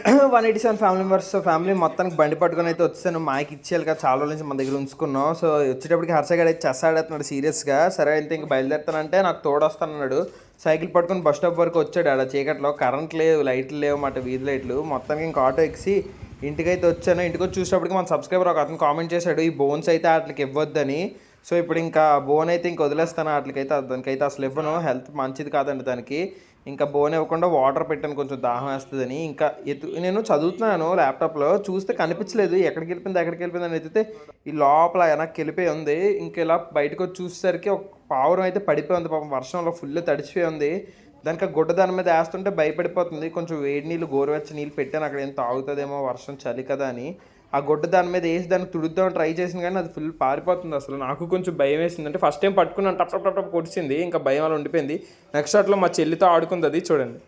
187 family members family మొత్తానికి బండి పట్టుకొని అయితే వచ్చాను. మాకు ఇచ్చేయాలి కదా, చాలా రోజుల నుంచి మన దగ్గర ఉంచుకున్నాం. సో వచ్చేటప్పటికి హర్షగాడు అయితే చెస్ ఆడుతున్నాడు సీరియస్గా. సరే అయితే ఇంక బయలుదేరుతానంటే నాకు తోడొస్తానన్నాడు. సైకిల్ పట్టుకొని బస్ స్టాప్ వరకు వచ్చాడు. ఆడ చీకట్లో కరెంట్ లేవు, లైట్లు లేవు మాట, వీధి లైట్లు. మొత్తానికి ఇంక ఆటో ఎక్కి ఇంటికైతే వచ్చాను. ఇంటికి వచ్చి చూసేటప్పటికి మన సబ్స్క్రైబర్ ఒక అతను కామెంట్ చేశాడు ఈ బోన్స్ అయితే వాటికి ఇవ్వద్దని. సో ఇప్పుడు ఇంకా బోన్ అయితే ఇంక వదిలేస్తాను. వాటికైతే దానికైతే అసలు ఇవ్వను, హెల్త్ మంచిది కాదండి దానికి. ఇంకా బోన్ ఇవ్వకుండా వాటర్ పెట్టాను, కొంచెం దాహం వేస్తుందని. ఇంకా నేను చదువుతున్నాను ల్యాప్టాప్లో, చూస్తే కనిపించలేదు ఎక్కడికి వెళ్ళిపోయింది అని ఎత్తితే ఈ లోపల వెనక్కి వెళ్ళిపోయి ఉంది. ఇంకా ఇలా బయటకు వచ్చి చూసేసరికి ఒక పావురం అయితే పడిపోయి ఉంది పాపం, వర్షంలో ఫుల్ తడిచిపోయి ఉంది. దానికి ఆ గుడ్డ దాని మీద వేస్తుంటే భయపడిపోతుంది. కొంచెం వేడి నీళ్ళు గోరువెచ్చని నీళ్ళు పెట్టాను అక్కడ, ఏం తాగుతుందేమో వర్షం చలి కదా అని. ఆ గుడ్డ దాని మీద వేసి దాన్ని తుడుద్దామని ట్రై చేసింది కానీ అది ఫుల్ పారిపోతుంది. అసలు నాకు కొంచెం భయం వేసింది. అంటే ఫస్ట్ టైం పట్టుకున్నాను, టప్ టప్ టప్ కొడిచింది, ఇంకా భయం అలా ఉండిపోయింది. నెక్స్ట్ షాట్లో మా చెల్లితో ఆడుకుంది, అది చూడండి.